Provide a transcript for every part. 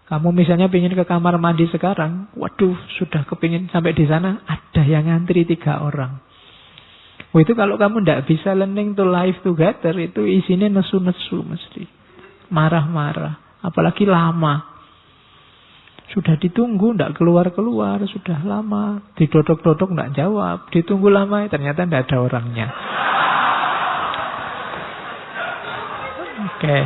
Kamu misalnya pingin ke kamar mandi sekarang, waduh, sudah kepingin sampai di sana, ada yang ngantri 3 orang. Oh, itu kalau kamu tidak bisa learning to live together, itu isinya nesu-nesu mesti. Marah-marah, apalagi lama. Sudah ditunggu, tidak keluar-keluar, sudah lama. Didodok-dodok, tidak jawab. Ditunggu lama, ternyata tidak ada orangnya. Oke.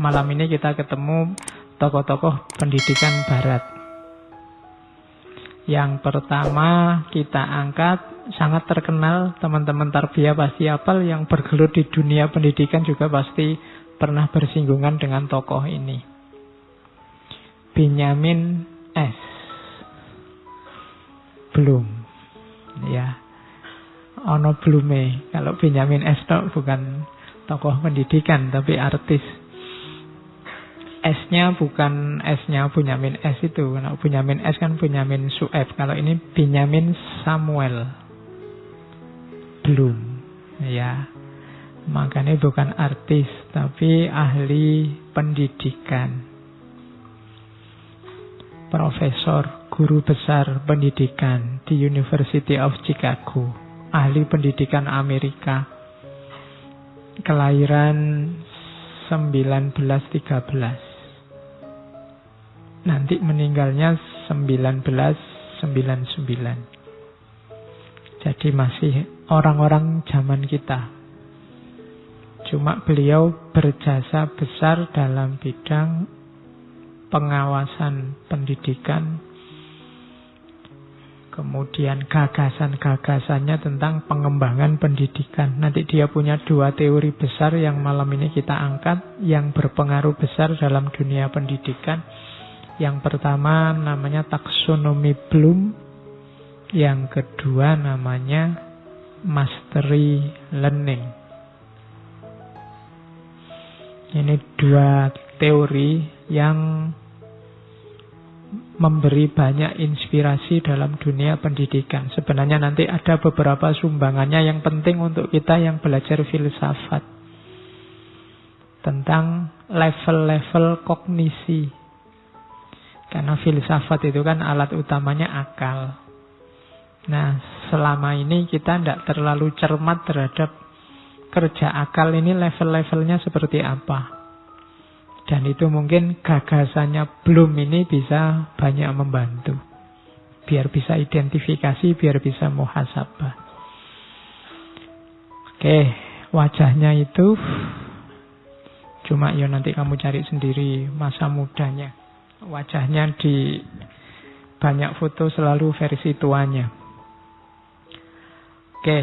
Malam ini kita ketemu tokoh-tokoh pendidikan barat. Yang pertama kita angkat, sangat terkenal, teman-teman tarbiyah pasti hafal, yang bergelut di dunia pendidikan juga pasti pernah bersinggungan dengan tokoh ini. Benyamin S. Bloom. Ya. Ono Blume. Kalau Benyamin S itu bukan tokoh pendidikan tapi artis. S-nya bukan S-nya Benyamin S itu. Kalau Benyamin S kan Benyamin Sueb. Kalau ini Benyamin Samuel Bloom. Ya. Makanya bukan artis tapi ahli pendidikan. Profesor, guru besar pendidikan di University of Chicago. Ahli pendidikan Amerika. Kelahiran 1913. Nanti meninggalnya 1999. Jadi masih orang-orang zaman kita. Cuma beliau berjasa besar dalam bidang pengawasan pendidikan, kemudian gagasan-gagasannya tentang pengembangan pendidikan. Nanti dia punya 2 teori besar yang malam ini kita angkat, yang berpengaruh besar dalam dunia pendidikan. Yang pertama namanya taksonomi Bloom, yang kedua namanya mastery learning. Ini 2 teori yang memberi banyak inspirasi dalam dunia pendidikan. Sebenarnya nanti ada beberapa sumbangannya yang penting untuk kita yang belajar filsafat. Tentang level-level kognisi. Karena filsafat itu kan alat utamanya akal. Nah, selama ini kita tidak terlalu cermat terhadap kerja akal ini level-levelnya seperti apa. Dan itu mungkin gagasannya Bloom ini bisa banyak membantu. Biar bisa identifikasi, biar bisa muhasabah. Oke, wajahnya itu cuma ya nanti kamu cari sendiri masa mudanya. Wajahnya di banyak foto selalu versi tuanya. Oke.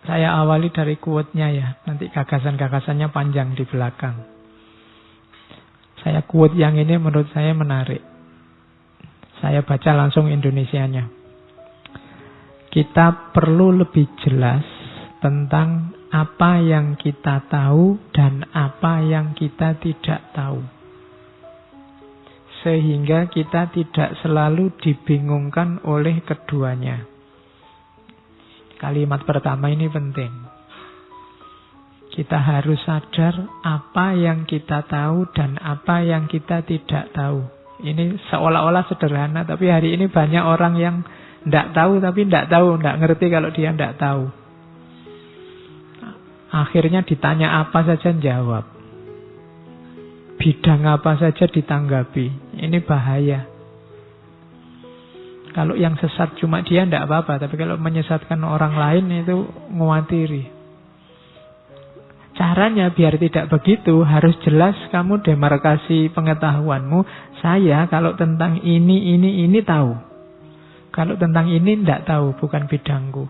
Saya awali dari quote-nya ya. Nanti gagasan-gagasannya panjang di belakang. Saya quote yang ini menurut saya menarik. Saya baca langsung Indonesianya. Kita perlu lebih jelas tentang apa yang kita tahu dan apa yang kita tidak tahu. Sehingga kita tidak selalu dibingungkan oleh keduanya. Kalimat pertama ini penting. Kita harus sadar apa yang kita tahu dan apa yang kita tidak tahu. Ini seolah-olah sederhana, tapi hari ini banyak orang yang tidak tahu tapi tidak tahu, tidak ngerti kalau dia tidak tahu. Akhirnya ditanya apa saja jawab. Bidang apa saja ditanggapi. Ini bahaya. Kalau yang sesat cuma dia tidak apa-apa, tapi kalau menyesatkan orang lain itu nguatiri. Caranya biar tidak begitu, harus jelas kamu demarkasi pengetahuanmu. Saya kalau tentang ini tahu. Kalau tentang ini tidak tahu, bukan bidangku.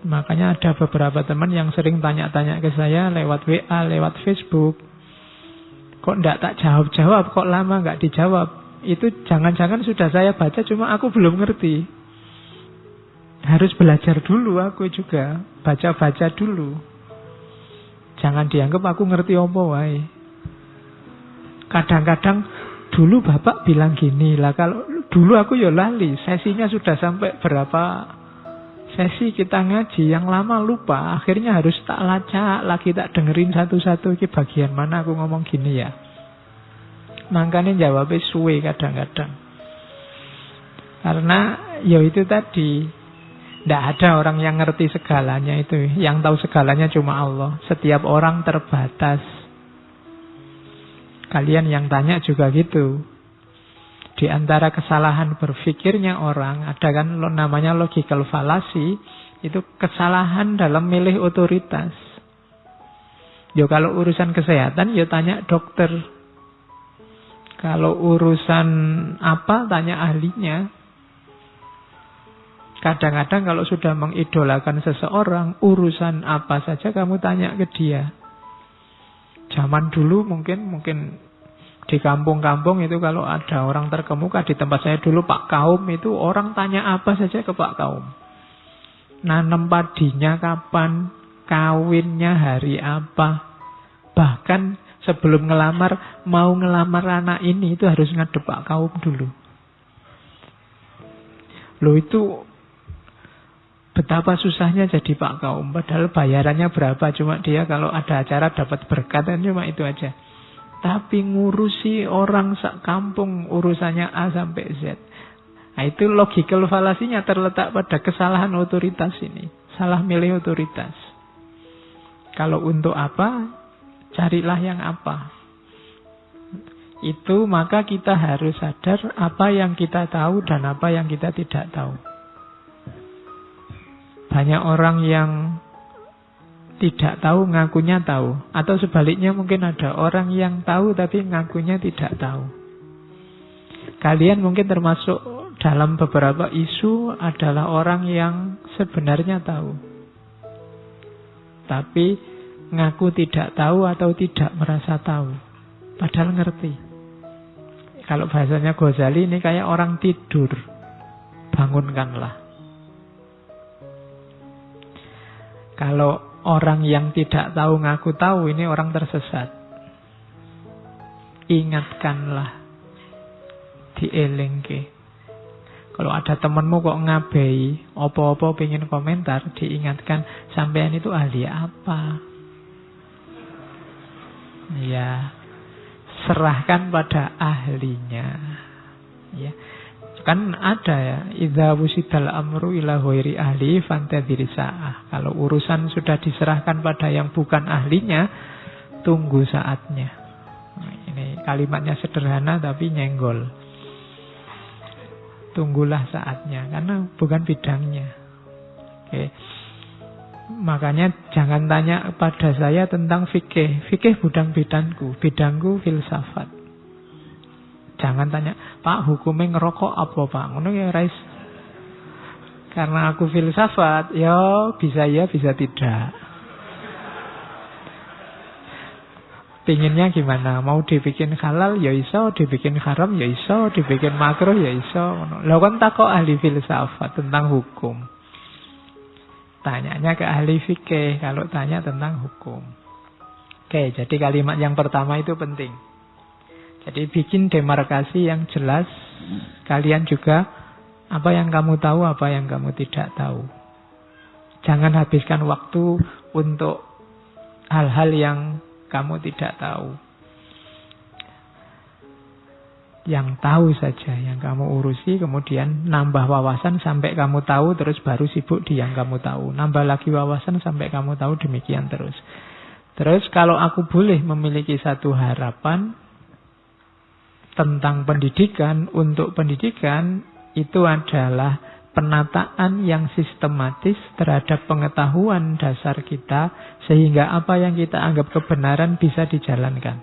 Makanya ada beberapa teman yang sering tanya-tanya ke saya lewat WA, lewat Facebook. Kok tidak tak jawab-jawab, kok lama nggak dijawab. Itu jangan-jangan sudah saya baca, cuma aku belum ngerti. Harus belajar dulu aku juga. Baca-baca dulu. Jangan dianggap aku ngerti apa wae. kadang-kadang dulu Bapak bilang gini lah, kalau dulu aku ya lali, sesinya sudah sampai berapa sesi kita ngaji, yang lama lupa, akhirnya harus tak lacak lagi, tak dengerin satu-satu, ini bagian mana aku ngomong gini ya. Makanya jawabnya suwe kadang-kadang. Karena ya itu tadi, tidak ada orang yang ngerti segalanya itu. Yang tahu segalanya cuma Allah. Setiap orang terbatas. Kalian yang tanya juga gitu. Di antara kesalahan berpikirnya orang, ada kan namanya logical fallacy, itu kesalahan dalam milih otoritas. Yo kalau urusan kesehatan, yo tanya dokter. Kalau urusan apa, tanya ahlinya. Kadang-kadang kalau sudah mengidolakan seseorang, urusan apa saja kamu tanya ke dia. Zaman dulu mungkin di kampung-kampung itu kalau ada orang terkemuka, di tempat saya dulu Pak Kaum, itu orang tanya apa saja ke Pak Kaum. Nanam padinya kapan, kawinnya hari apa. Bahkan sebelum ngelamar, mau ngelamar anak ini itu harus ngadep Pak Kaum dulu. Loh itu betapa susahnya jadi Pak Kaum. Padahal bayarannya berapa, cuma dia kalau ada acara dapat berkat, cuma itu aja. Tapi ngurusi orang sak kampung, urusannya A sampai Z. Nah itu logical fallacy-nya terletak pada kesalahan otoritas ini. Salah milih otoritas. Kalau untuk apa, carilah yang apa. Itu maka kita harus sadar apa yang kita tahu dan apa yang kita tidak tahu. Banyak orang yang tidak tahu ngakunya tahu. Atau sebaliknya mungkin ada orang yang tahu tapi ngakunya tidak tahu. Kalian mungkin termasuk dalam beberapa isu adalah orang yang sebenarnya tahu. Tapi ngaku tidak tahu atau tidak merasa tahu. Padahal ngerti. Kalau bahasanya Ghazali ini kayak orang tidur. Bangunkanlah. Kalau orang yang tidak tahu ngaku tahu, ini orang tersesat. Ingatkanlah. Dielingke. Kalau ada temanmu kok ngabei, opo-opo pengen komentar, diingatkan, sampean itu ahli apa? Ya, serahkan pada ahlinya. Ya. Kan ada ya, idza wusidal amru ila ghairi ahli fantadhir sa'ah. Kalau urusan sudah diserahkan pada yang bukan ahlinya, tunggu saatnya. Nah, ini kalimatnya sederhana tapi nyenggol. Tunggulah saatnya karena bukan bidangnya. Oke. Makanya jangan tanya pada saya tentang fikih. Fikih bukan bidangku filsafat. Jangan tanya, Pak hukumnya ngerokok apa Pak? Ngono ya Rais. Karena aku filsafat, ya bisa tidak. Pinginnya gimana? Mau dibikin halal ya iso, dibikin haram ya iso, dibikin makruh ya iso. Lah kan takok ahli filsafat tentang hukum. Tanyanya ke ahli fikih kalau tanya tentang hukum. Oke, jadi kalimat yang pertama itu penting. Jadi bikin demarkasi yang jelas. Kalian juga apa yang kamu tahu, apa yang kamu tidak tahu. Jangan habiskan waktu untuk hal-hal yang kamu tidak tahu. Yang tahu saja, yang kamu urusi, kemudian nambah wawasan sampai kamu tahu, terus baru sibuk di yang kamu tahu. Nambah lagi wawasan sampai kamu tahu, demikian terus. Terus kalau aku boleh memiliki satu harapan tentang pendidikan, untuk pendidikan itu adalah penataan yang sistematis terhadap pengetahuan dasar kita, sehingga apa yang kita anggap kebenaran bisa dijalankan.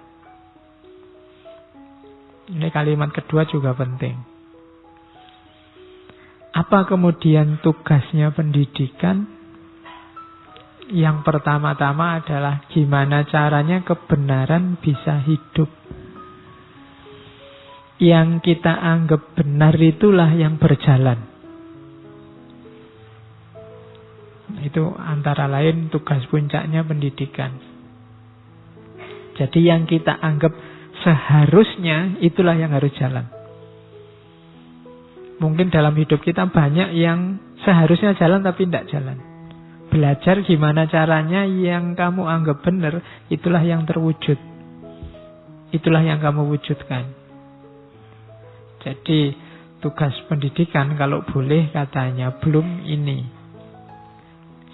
Ini kalimat kedua juga penting. Apa kemudian tugasnya pendidikan? Yang pertama-tama adalah gimana caranya kebenaran bisa hidup. Yang kita anggap benar itulah yang berjalan. Itu antara lain tugas puncaknya pendidikan. Jadi yang kita anggap seharusnya itulah yang harus jalan. Mungkin dalam hidup kita banyak yang seharusnya jalan tapi tidak jalan. Belajar gimana caranya yang kamu anggap benar, itulah yang terwujud. Itulah yang kamu wujudkan. Jadi tugas pendidikan kalau boleh katanya belum ini.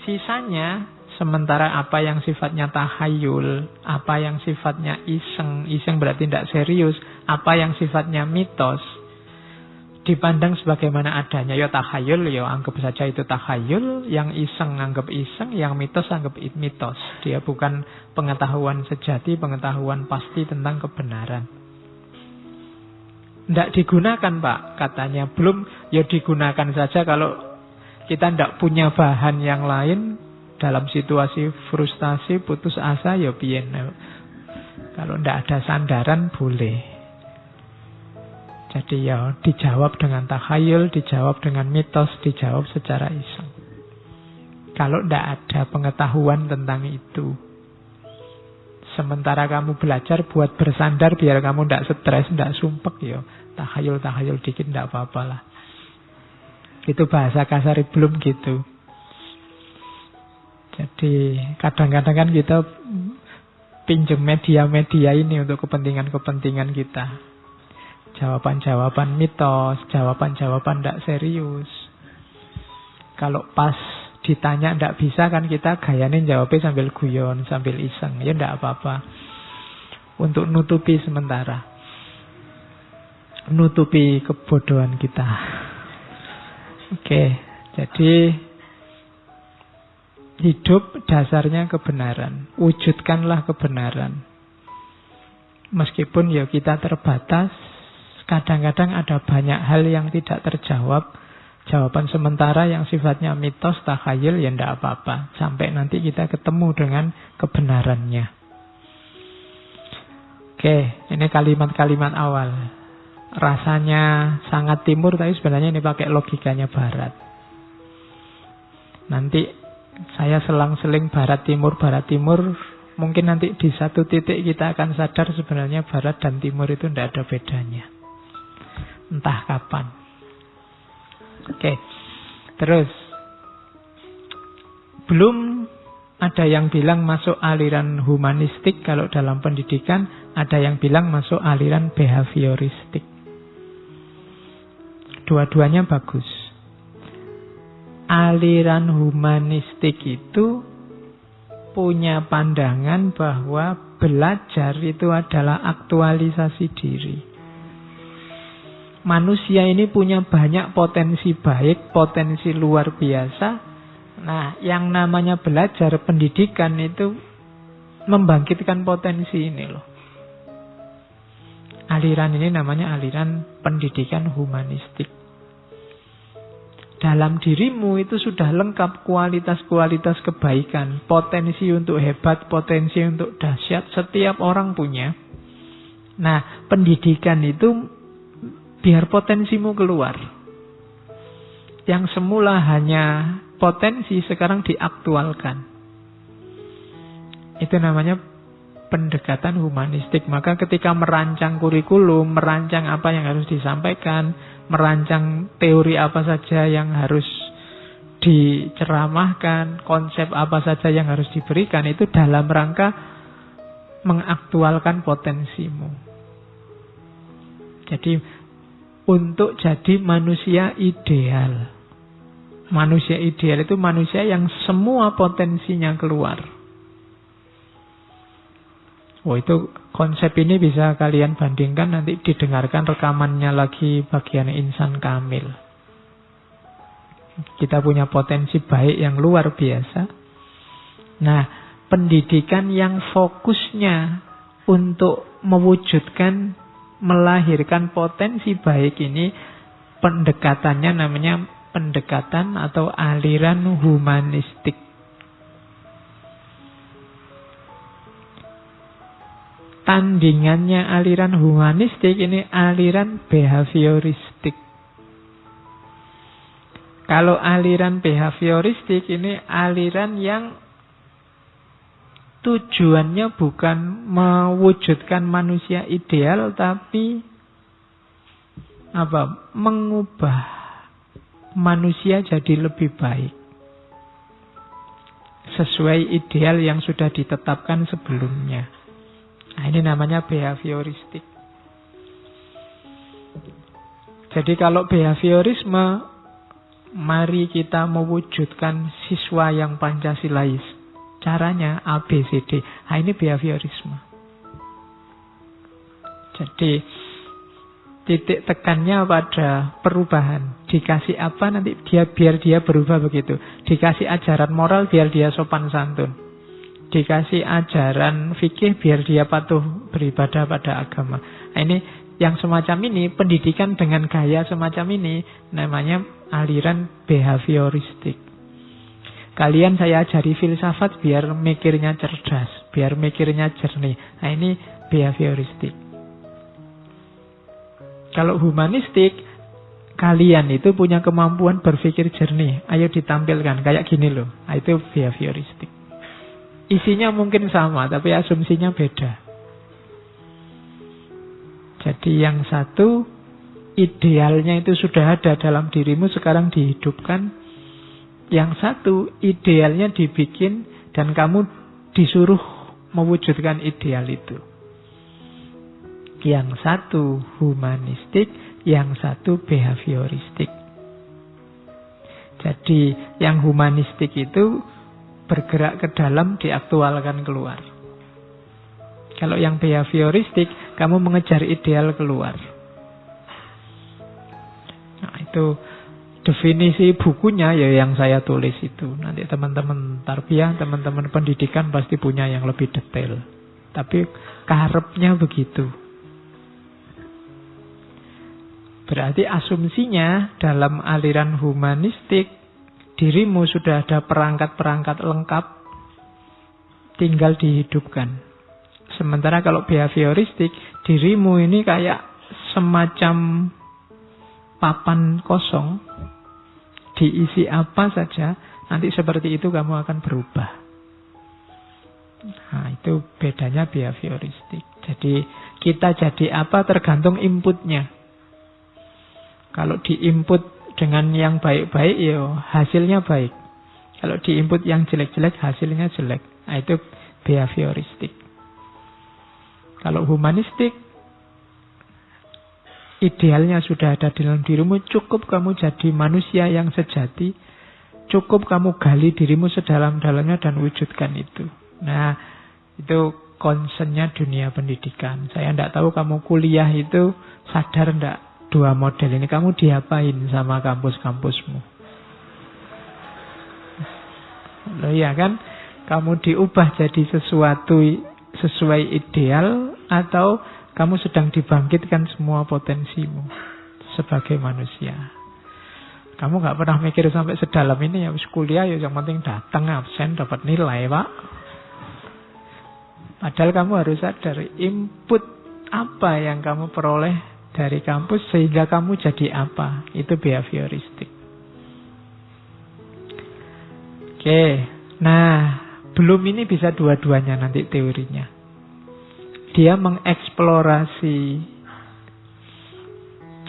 Sisanya sementara apa yang sifatnya tahayul, apa yang sifatnya iseng berarti tidak serius, apa yang sifatnya mitos, dipandang sebagaimana adanya. Ya tahayul, ya anggap saja itu tahayul. Yang iseng anggap iseng, yang mitos anggap mitos. Dia bukan pengetahuan sejati, pengetahuan pasti tentang kebenaran. Tidak digunakan Pak, katanya. Belum, ya digunakan saja kalau kita tidak punya bahan yang lain. Dalam situasi frustasi, putus asa, ya piyen. Kalau tidak ada sandaran, boleh. Jadi ya dijawab dengan takhayul, dijawab dengan mitos, dijawab secara iseng. Kalau tidak ada pengetahuan tentang itu. Sementara kamu belajar buat bersandar biar kamu tidak stres, tidak sumpek, ya takhayul dikit tidak apa-apa lah. Itu bahasa kasar belum gitu. Jadi kadang-kadang kan kita pinjam media-media ini untuk kepentingan-kepentingan kita. Jawaban-jawaban mitos, jawaban-jawaban tidak serius. Kalau pas ditanya tidak bisa kan kita gayanya jawabnya sambil guyon, sambil iseng. Ya tidak apa-apa. Untuk nutupi sementara. Nutupi kebodohan kita. Oke, jadi hidup dasarnya kebenaran. Wujudkanlah kebenaran. Meskipun ya kita terbatas, kadang-kadang ada banyak hal yang tidak terjawab. Jawaban sementara yang sifatnya mitos, takhayul, ya tidak apa-apa. Sampai nanti kita ketemu dengan kebenarannya. Oke, ini kalimat-kalimat awal. Rasanya sangat timur, tapi sebenarnya ini pakai logikanya barat. Nanti saya selang-seling barat timur. Mungkin nanti di satu titik kita akan sadar sebenarnya barat dan timur itu tidak ada bedanya. Entah kapan. Oke. Terus belum ada yang bilang masuk aliran humanistik kalau dalam pendidikan, ada yang bilang masuk aliran behavioristik. Dua-duanya bagus. Aliran humanistik itu punya pandangan bahwa belajar itu adalah aktualisasi diri. Manusia ini punya banyak potensi baik, potensi luar biasa. Nah, yang namanya belajar, pendidikan itu membangkitkan potensi ini loh. Aliran ini namanya aliran pendidikan humanistik. Dalam dirimu itu sudah lengkap kualitas-kualitas kebaikan. Potensi untuk hebat, potensi untuk dahsyat, setiap orang punya. Nah, pendidikan itu biar potensimu keluar. Yang semula hanya potensi, sekarang diaktualkan. Itu namanya pendekatan humanistik. Maka ketika merancang kurikulum, merancang apa yang harus disampaikan, merancang teori apa saja yang harus diceramahkan, konsep apa saja yang harus diberikan, itu dalam rangka mengaktualkan potensimu. Jadi untuk jadi manusia ideal. Manusia ideal itu manusia yang semua potensinya keluar. Oh, itu konsep ini bisa kalian bandingkan, nanti didengarkan rekamannya lagi bagian insan kamil. Kita punya potensi baik yang luar biasa. Nah, pendidikan yang fokusnya untuk mewujudkan, melahirkan potensi baik ini, pendekatannya namanya pendekatan atau aliran humanistik. Tandingannya aliran humanistik ini aliran behavioristik. Kalau aliran behavioristik ini aliran yang tujuannya bukan mewujudkan manusia ideal, tapi apa? Mengubah manusia jadi lebih baik sesuai ideal yang sudah ditetapkan sebelumnya. Nah, ini namanya behavioristik. Jadi kalau behaviorisme, mari kita mewujudkan siswa yang Pancasilais. Caranya A, B, C, D. Nah, ini behaviorisme. Jadi titik tekannya pada perubahan. Dikasih apa nanti biar dia berubah begitu. Dikasih ajaran moral biar dia sopan santun. Dikasih ajaran fikih biar dia patuh beribadah pada agama. Nah, ini yang semacam ini, pendidikan dengan gaya semacam ini namanya aliran behavioristik. Kalian saya ajari filsafat biar mikirnya cerdas, biar mikirnya jernih. Nah, ini behavioristik. Kalau humanistik, kalian itu punya kemampuan berpikir jernih. Ayo ditampilkan, kayak gini loh. Nah, itu behavioristik. Isinya mungkin sama, tapi asumsinya beda. Jadi yang satu, idealnya itu sudah ada dalam dirimu, sekarang dihidupkan. Yang satu, idealnya dibikin dan kamu disuruh mewujudkan ideal itu. Yang satu humanistik, yang satu behavioristik. Jadi yang humanistik itu bergerak ke dalam, diaktualkan keluar. Kalau yang behavioristik, kamu mengejar ideal keluar. Nah, itu definisi bukunya ya yang saya tulis itu. Nanti teman-teman tarbiyah, teman-teman pendidikan pasti punya yang lebih detail. Tapi karepnya begitu. Berarti asumsinya dalam aliran humanistik, dirimu sudah ada perangkat-perangkat lengkap, tinggal dihidupkan. Sementara kalau behavioristik, dirimu ini kayak semacam papan kosong, diisi apa saja, nanti seperti itu kamu akan berubah. Nah, itu bedanya behavioristik. Jadi kita jadi apa tergantung inputnya. Kalau diinput dengan yang baik-baik, ya hasilnya baik. Kalau diinput yang jelek-jelek, hasilnya jelek. Nah, itu behavioristik. Kalau humanistik, idealnya sudah ada di dalam dirimu, cukup kamu jadi manusia yang sejati, cukup kamu gali dirimu sedalam-dalamnya dan wujudkan itu. Nah, itu concernnya dunia pendidikan. Saya tidak tahu kamu kuliah itu sadar tidak dua model ini, kamu diapain sama kampus-kampusmu. Loh ya kan, kamu diubah jadi sesuatu sesuai ideal, atau kamu sedang dibangkitkan semua potensimu sebagai manusia. Kamu gak pernah mikir sampai sedalam ini, ya kuliah ya yang penting datang, absen, dapat nilai, Pak. Padahal kamu harus sadar input apa yang kamu peroleh dari kampus sehingga kamu jadi apa. Itu behavioristik. Oke, nah belum ini bisa dua-duanya nanti teorinya. Dia mengeksplorasi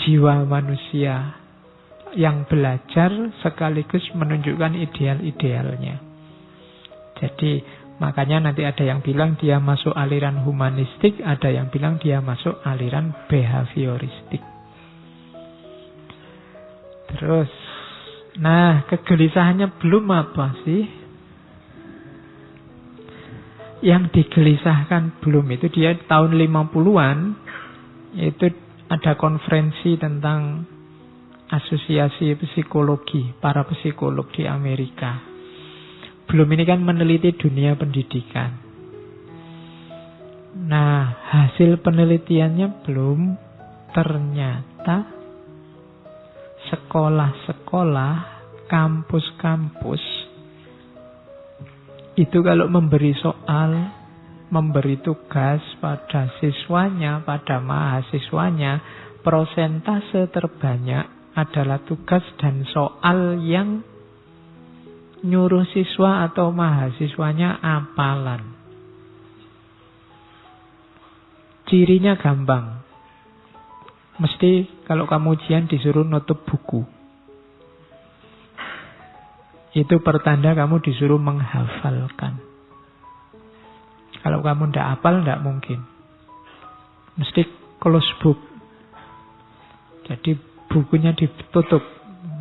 jiwa manusia yang belajar sekaligus menunjukkan ideal-idealnya. Jadi makanya nanti ada yang bilang dia masuk aliran humanistik, ada yang bilang dia masuk aliran behavioristik. Terus, nah kegelisahannya belum apa sih? Yang digelisahkan belum itu, dia tahun 50-an itu ada konferensi tentang asosiasi psikologi, para psikolog di Amerika. Belum ini kan meneliti dunia pendidikan. Nah, hasil penelitiannya belum. Ternyata sekolah-sekolah, kampus-kampus itu kalau memberi soal, memberi tugas pada siswanya, pada mahasiswanya, persentase terbanyak adalah tugas dan soal yang nyuruh siswa atau mahasiswanya hafalan. Cirinya gampang. Mesti kalau kamu ujian disuruh nutup buku. Itu pertanda kamu disuruh menghafalkan. Kalau kamu tidak hafal, tidak mungkin. Mesti close book. Jadi bukunya ditutup.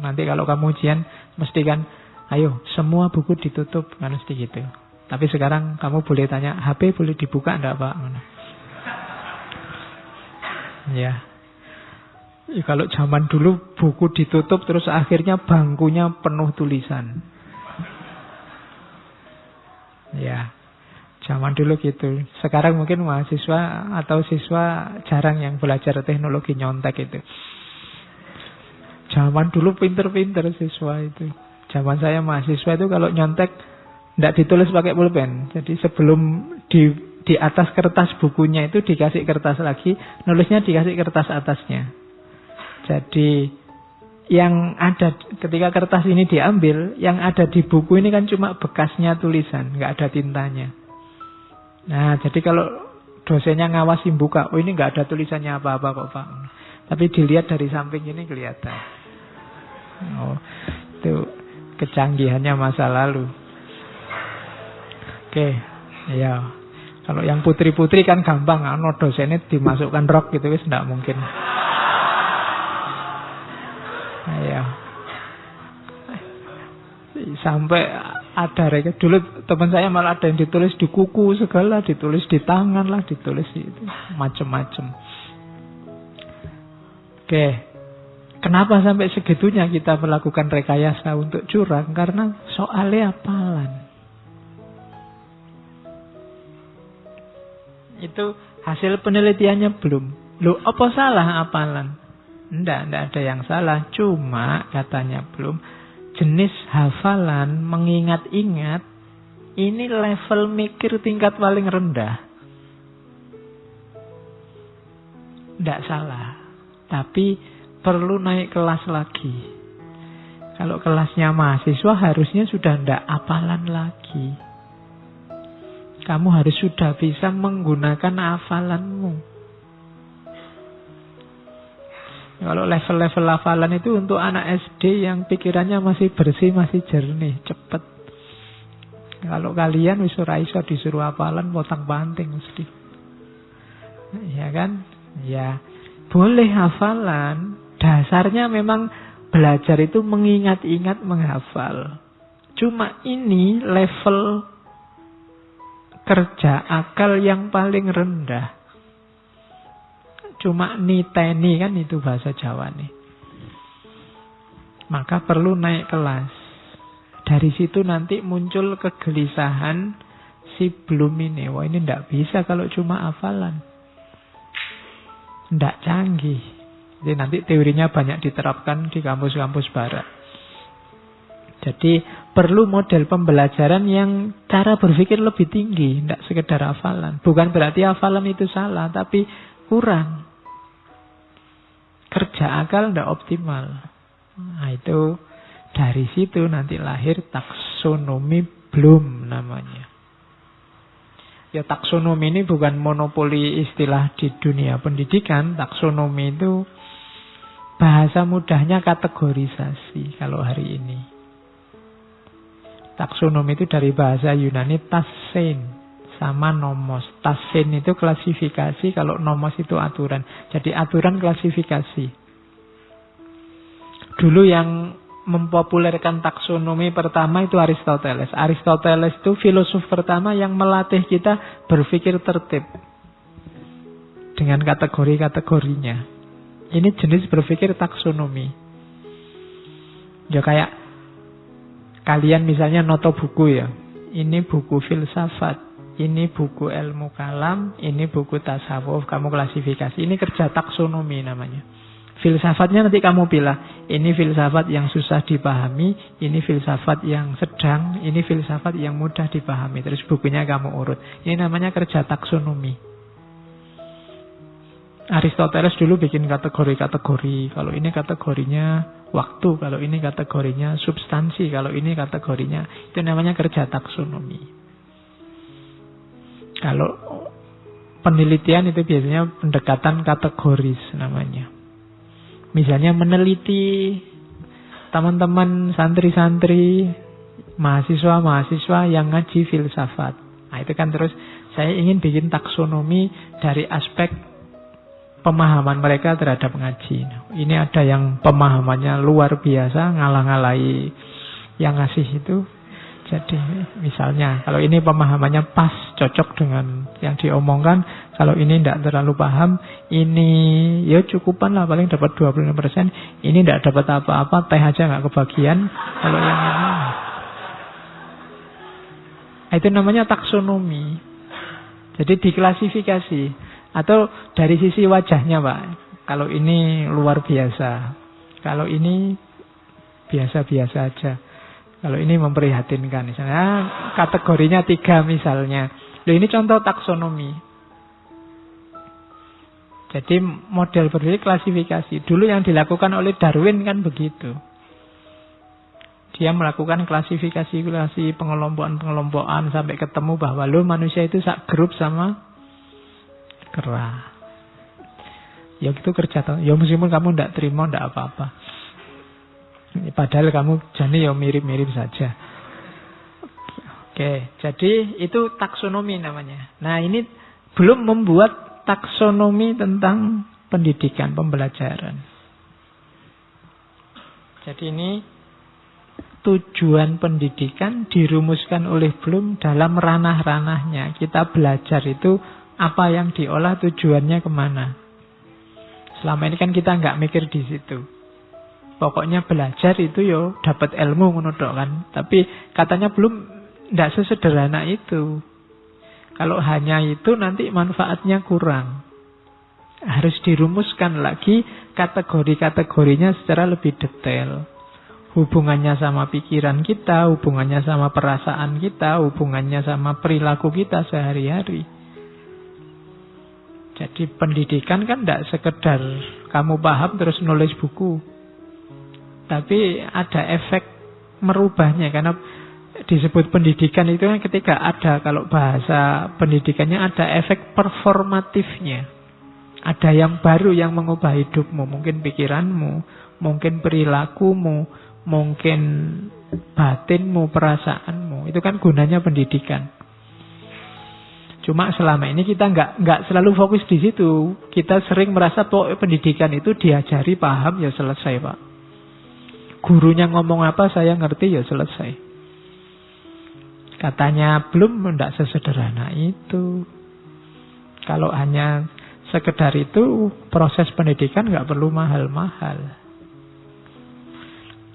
Nanti kalau kamu ujian, mesti kan, ayo semua buku ditutup. Kan mesti gitu. Tapi sekarang kamu boleh tanya, HP boleh dibuka enggak Pak? Ya. Kalau zaman dulu buku ditutup terus akhirnya bangkunya penuh tulisan. Ya. Zaman dulu gitu. Sekarang mungkin mahasiswa atau siswa jarang yang belajar teknologi nyontek itu. Zaman dulu pinter-pinter siswa itu. Zaman saya mahasiswa itu kalau nyontek tidak ditulis pakai pulpen. Jadi sebelum di atas kertas bukunya itu dikasih kertas lagi, nulisnya dikasih kertas atasnya. Jadi yang ada ketika kertas ini diambil, yang ada di buku ini kan cuma bekasnya tulisan, nggak ada tintanya. Nah, jadi kalau dosennya ngawasi buka, oh ini nggak ada tulisannya apa-apa kok Pak. Tapi dilihat dari samping ini kelihatan. Oh, itu kecanggihannya masa lalu. Oke, ya. Kalau yang putri-putri kan gampang, dosennya dimasukkan rok gitu, wis nggak mungkin. Ya. Sampai ada dulu teman saya malah ada yang ditulis di kuku segala, ditulis di tangan lah, ditulis itu macam-macam. Oke. Kenapa sampai segitunya kita melakukan rekayasa untuk curang? Karena soalnya hafalan. Itu hasil penelitiannya belum. Loh, apa salah hafalan? Tidak ada yang salah. Cuma katanya belum. Jenis hafalan, mengingat-ingat, ini level mikir tingkat paling rendah. Tidak salah. Tapi perlu naik kelas lagi. Kalau kelasnya mahasiswa harusnya sudah tidak hafalan lagi. Kamu harus sudah bisa menggunakan hafalanmu. Kalau level-level hafalan itu untuk anak SD yang pikirannya masih bersih, masih jernih, cepat. Kalau kalian wis ora iso disuruh hafalan, potang-panting mesti. Ya kan? Ya, boleh hafalan. Dasarnya memang belajar itu mengingat-ingat, menghafal. Cuma ini level kerja akal yang paling rendah. Cuma niteni kan itu bahasa Jawa nih. Maka perlu naik kelas. Dari situ nanti muncul kegelisahan si belum ini. Wah ini tidak bisa kalau cuma hafalan. Tidak canggih. Jadi nanti teorinya banyak diterapkan di kampus-kampus barat. Jadi perlu model pembelajaran yang cara berpikir lebih tinggi. Tidak sekedar hafalan. Bukan berarti hafalan itu salah. Tapi kurang. Kerja akal tidak optimal. Nah itu dari situ nanti lahir taksonomi Bloom namanya. Ya taksonomi ini bukan monopoli istilah di dunia pendidikan. Taksonomi itu bahasa mudahnya kategorisasi kalau hari ini. Taksonomi itu dari bahasa Yunani tassein sama nomos. Tassein itu klasifikasi, kalau nomos itu aturan. Jadi aturan klasifikasi. Dulu yang mempopulerkan taksonomi pertama itu Aristoteles. Aristoteles itu filosof pertama yang melatih kita berpikir tertib dengan kategori-kategorinya. Ini jenis berpikir taksonomi. Ya kayak kalian misalnya noto buku ya. Ini buku filsafat. Ini buku ilmu kalam, ini buku tasawuf, kamu klasifikasi. Ini kerja taksonomi namanya. Filsafatnya nanti kamu pilih. Ini filsafat yang susah dipahami, ini filsafat yang sedang, ini filsafat yang mudah dipahami. Terus bukunya kamu urut. Ini namanya kerja taksonomi. Aristoteles dulu bikin kategori-kategori. Kalau ini kategorinya waktu, kalau ini kategorinya substansi, kalau ini kategorinya. Itu namanya kerja taksonomi. Kalau penelitian itu biasanya pendekatan kategoris namanya. Misalnya meneliti teman-teman santri-santri, mahasiswa-mahasiswa yang ngaji filsafat. Nah itu kan terus saya ingin bikin taksonomi dari aspek pemahaman mereka terhadap ngaji. Ini ada yang pemahamannya luar biasa, ngalah-ngalahi yang ngasih itu. Jadi misalnya kalau ini pemahamannya pas, cocok dengan yang diomongkan. Kalau ini tidak terlalu paham, ini ya cukupan lah, paling dapat 25%. Ini tidak dapat apa-apa, teh aja nggak kebagian. Kalau yang ini, itu namanya taksonomi. Jadi diklasifikasi. Atau dari sisi wajahnya Pak, kalau ini luar biasa, kalau ini biasa-biasa aja, kalau ini memprihatinkan. Misalnya kategorinya 3 misalnya. Loh, ini contoh taksonomi. Jadi model berpikir klasifikasi. Dulu yang dilakukan oleh Darwin kan begitu. Dia melakukan klasifikasi pengelompokan sampai ketemu bahwa lo manusia itu sak grup sama kera. Ya itu kerja toh. Ya meskipun kamu tidak terima, tidak apa-apa. Padahal kamu jadi ya mirip-mirip saja. Oke, jadi itu taksonomi namanya. Nah ini belum membuat taksonomi tentang pendidikan, pembelajaran. Jadi ini tujuan pendidikan dirumuskan oleh Bloom dalam ranah-ranahnya. Kita belajar itu apa yang diolah, tujuannya kemana. Selama ini kan kita nggak mikir di situ. Pokoknya belajar itu yo dapat ilmu ngono tok kan. Tapi katanya belum tidak sesederhana itu. Kalau hanya itu nanti manfaatnya kurang. Harus dirumuskan lagi kategori-kategorinya secara lebih detail. Hubungannya sama pikiran kita, hubungannya sama perasaan kita, hubungannya sama perilaku kita sehari-hari. Jadi pendidikan kan tidak sekedar kamu paham terus nulis buku. Tapi ada efek merubahnya. Karena disebut pendidikan itu kan ketika ada, kalau bahasa pendidikannya ada efek performatifnya. Ada yang baru yang mengubah hidupmu. Mungkin pikiranmu, mungkin perilakumu, mungkin batinmu, perasaanmu. Itu kan gunanya pendidikan. Cuma selama ini kita nggak selalu fokus di situ. Kita sering merasa bahwa pendidikan itu diajari, paham, ya selesai Pak. Gurunya ngomong apa saya ngerti, ya selesai. Katanya belum, tidak sesederhana itu. Kalau hanya sekedar itu, proses pendidikan nggak perlu mahal-mahal.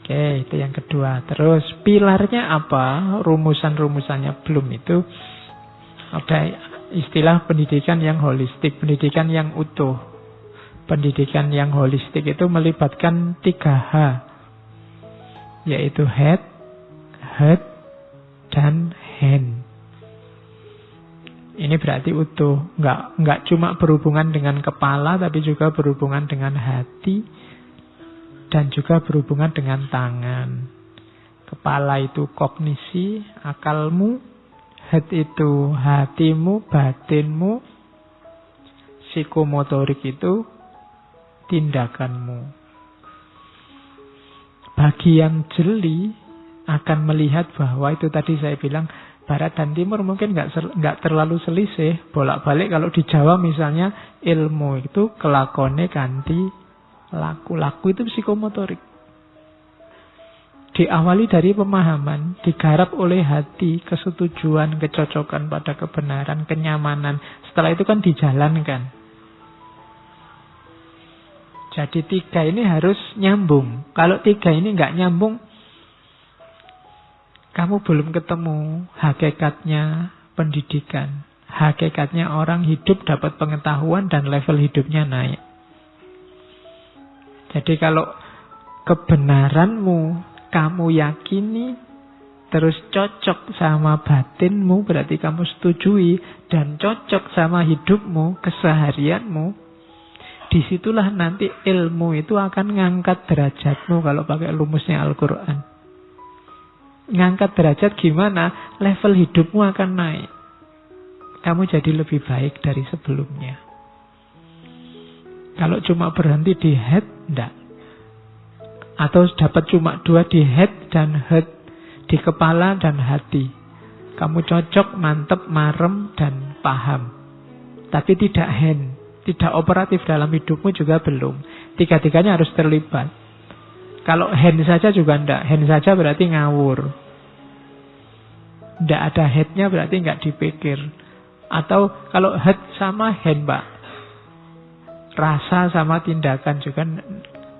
Oke, itu yang kedua. Terus pilarnya apa? Rumusan-rumusannya belum itu. Ada istilah pendidikan yang holistik, pendidikan yang utuh. Pendidikan yang holistik itu melibatkan 3H. Yaitu head, heart, dan hand. Ini berarti utuh. Nggak cuma berhubungan dengan kepala, tapi juga berhubungan dengan hati, dan juga berhubungan dengan tangan. Kepala itu kognisi, akalmu. Head itu hatimu, batinmu. Psikomotorik itu tindakanmu. Bagi yang jeli akan melihat bahwa itu tadi saya bilang, Barat dan Timur mungkin nggak terlalu selisih. Bolak-balik kalau di Jawa misalnya, ilmu itu kelakone kanthi laku. Laku itu psikomotorik. Diawali dari pemahaman, digarap oleh hati, kesetujuan, kecocokan pada kebenaran, kenyamanan. Setelah itu kan dijalankan. Jadi 3 ini harus nyambung. Kalau 3 ini nggak nyambung, kamu belum ketemu hakikatnya pendidikan. Hakikatnya orang hidup dapat pengetahuan dan level hidupnya naik. Jadi kalau kebenaranmu kamu yakini, terus cocok sama batinmu, berarti kamu setujui, dan cocok sama hidupmu, keseharianmu, disitulah nanti ilmu itu akan ngangkat derajatmu kalau pakai rumusnya Al-Quran. Ngangkat derajat gimana? Level hidupmu akan naik. kamu jadi lebih baik dari sebelumnya. Kalau cuma berhenti di head, enggak. Atau dapat cuma 2 di head dan heart, di kepala dan hati. Kamu cocok, mantep, marem, dan paham. Tapi tidak hand, tidak operatif dalam hidupmu juga belum. Tiga-tiganya harus terlibat. Kalau hand saja juga enggak. Hand saja berarti ngawur. Enggak ada headnya berarti enggak dipikir. Atau kalau head sama hand, Pak, rasa sama tindakan juga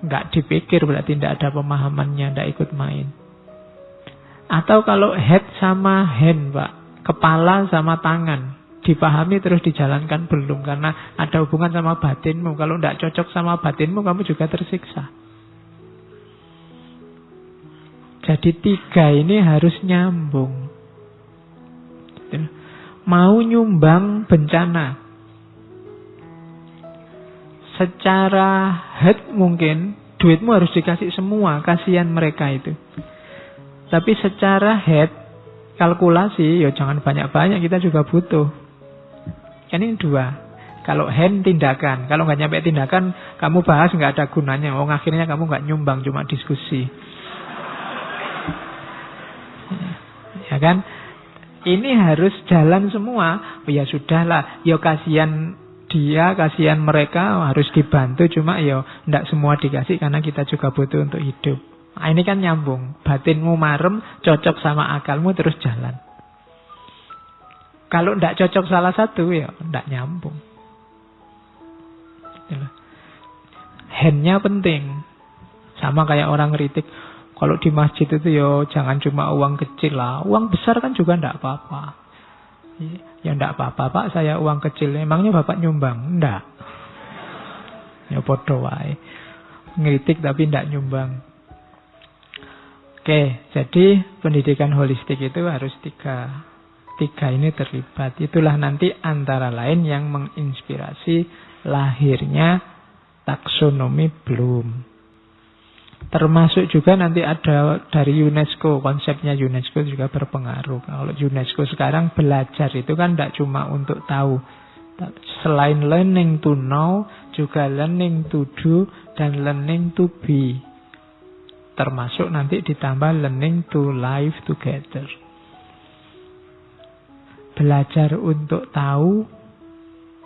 enggak dipikir, berarti enggak ada pemahamannya, enggak ikut main. Atau kalau head sama hand, Pak, kepala sama tangan, dipahami terus dijalankan belum, karena ada hubungan sama batinmu. Kalau enggak cocok sama batinmu, kamu juga tersiksa. Jadi 3 ini harus nyambung. Mau nyumbang bencana, secara head mungkin duitmu harus dikasih semua, kasihan mereka itu. Tapi secara head, kalkulasi, ya jangan banyak-banyak, kita juga butuh. Kan ini 2. Kalau hand, tindakan. Kalau nggak nyampe tindakan, kamu bahas nggak ada gunanya. Akhirnya kamu nggak nyumbang, cuma diskusi. Ya kan? Ini harus jalan semua. Oh ya sudahlah, ya kasihan dia, kasihan mereka, harus dibantu. Cuma ya tidak semua dikasih karena kita juga butuh untuk hidup. Nah, ini kan nyambung. Batinmu marem, cocok sama akalmu, terus jalan. Kalau tidak cocok salah satu, ya tidak nyambung. Handnya penting. Sama kayak orang ngeritik, kalau di masjid itu ya jangan cuma uang kecil lah. Uang besar kan juga tidak apa-apa. Ya tidak apa-apa, Pak, saya uang kecil. Emangnya Bapak nyumbang? Tidak. Ya bodoh wae. Ngeritik tapi tidak nyumbang. Oke, jadi pendidikan holistik itu harus tiga ini terlibat. Itulah nanti antara lain yang menginspirasi lahirnya taksonomi Bloom. Termasuk juga nanti ada dari UNESCO, konsepnya UNESCO juga berpengaruh. Kalau UNESCO sekarang belajar itu kan tidak cuma untuk tahu. Selain learning to know, juga learning to do, dan learning to be. Termasuk nanti ditambah learning to live together. Belajar untuk tahu,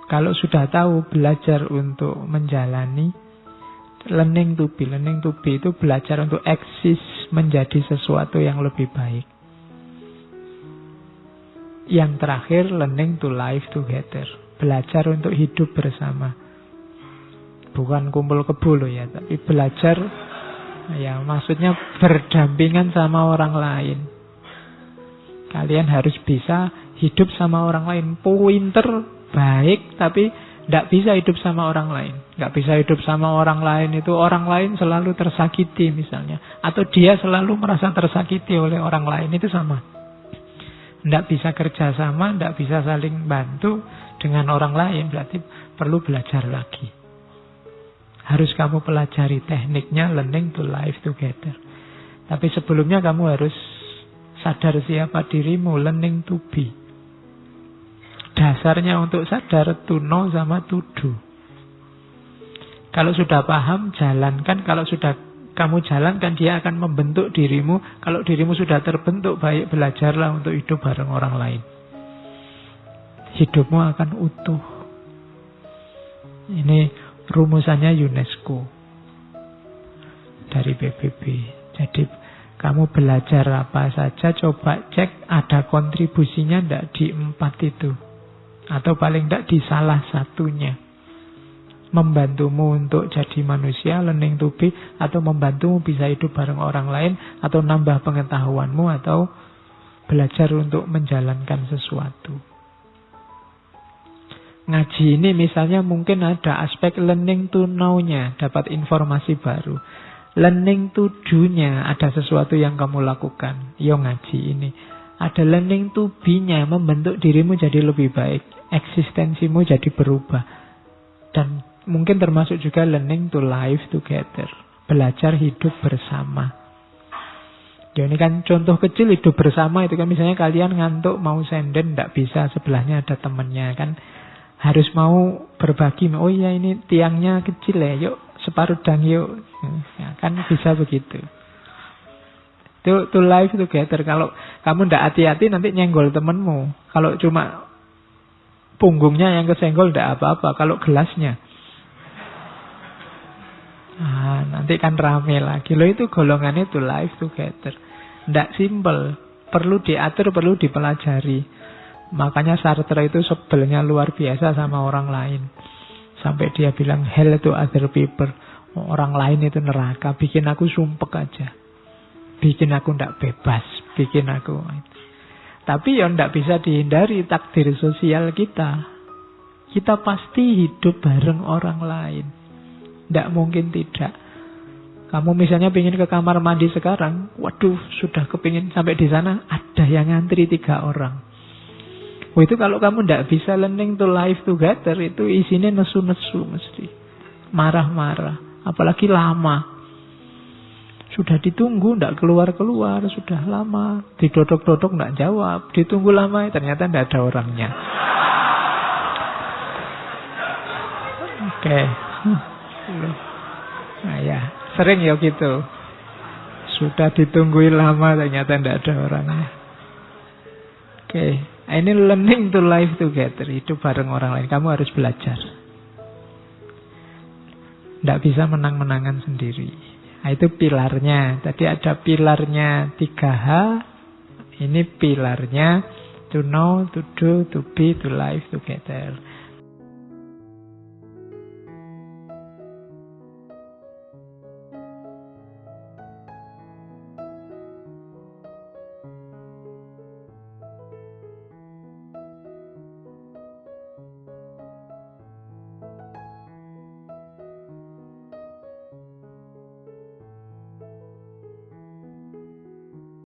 kalau sudah tahu, belajar untuk menjalani. Learning to be itu belajar untuk eksis menjadi sesuatu yang lebih baik. Yang terakhir, learning to live together. Belajar untuk hidup bersama. Bukan kumpul kebo loh ya, tapi belajar, ya maksudnya berdampingan sama orang lain. Kalian harus bisa hidup sama orang lain. Pinter, baik, tapi tidak bisa hidup sama orang lain. Tidak bisa hidup sama orang lain itu orang lain selalu tersakiti misalnya. Atau dia selalu merasa tersakiti oleh orang lain, itu sama. Tidak bisa kerjasama, tidak bisa saling bantu dengan orang lain. Berarti perlu belajar lagi. Harus kamu pelajari tekniknya learning to live together. Tapi sebelumnya kamu harus sadar siapa dirimu, learning to be. Dasarnya untuk sadar to know sama to do. Kalau sudah paham, jalankan. Kalau sudah kamu jalankan, dia akan membentuk dirimu. Kalau dirimu sudah terbentuk, baik, belajarlah untuk hidup bareng orang lain. Hidupmu akan utuh. Ini rumusannya UNESCO dari PBB. Jadi kamu belajar apa saja, coba cek ada kontribusinya enggak di 4 itu. Atau paling tidak di salah satunya. Membantumu untuk jadi manusia, learning to be, atau membantumu bisa hidup bareng orang lain, atau nambah pengetahuanmu, atau belajar untuk menjalankan sesuatu. Ngaji ini misalnya mungkin ada aspek learning to know-nya, dapat informasi baru. Learning to do-nya, ada sesuatu yang kamu lakukan. Yo ngaji ini. Ada learning to be-nya, membentuk dirimu jadi lebih baik. Eksistensimu jadi berubah. Dan mungkin termasuk juga learning to live together. Belajar hidup bersama. Ya ini kan contoh kecil hidup bersama itu kan, misalnya kalian ngantuk mau senden tidak bisa, sebelahnya ada temennya kan, harus mau berbagi. Oh iya ini tiangnya kecil ya, yuk separuh dang yuk, ya, kan bisa begitu. To life together. Kalau kamu tidak hati-hati nanti nyenggol temenmu. Kalau cuma punggungnya yang kesenggol tidak apa-apa, kalau gelasnya nanti kan rame lagi. Loh itu golongannya to life together. Tidak simple, perlu diatur, perlu dipelajari. Makanya Sartre itu sebelnya luar biasa sama orang lain. Sampai dia bilang hell to other people. Orang lain itu neraka, bikin aku sumpek aja. Bikin aku tidak bebas, bikin aku. Tapi ya tidak bisa dihindari takdir sosial kita. Kita pasti hidup bareng orang lain. Tidak mungkin tidak. Kamu misalnya ingin ke kamar mandi sekarang, waduh sudah kepingin sampai di sana, ada yang ngantri 3 orang. Itu kalau kamu tidak bisa learning to life together, itu isinya nesu-nesu mesti. Marah-marah, apalagi lama. Sudah ditunggu, tidak keluar-keluar, sudah lama. Didodok-dodok, tidak jawab. Ditunggu lama, ternyata tidak ada orangnya. Oke. Nah ya, sering ya gitu. Sudah ditungguin lama, ternyata tidak ada orangnya. Oke. Ini learning to life together. Hidup bareng orang lain. Kamu harus belajar. Tidak bisa menang-menangan sendiri. Nah, itu pilarnya. Tadi ada pilarnya 3H. Ini pilarnya to know, to do, to be, to life together.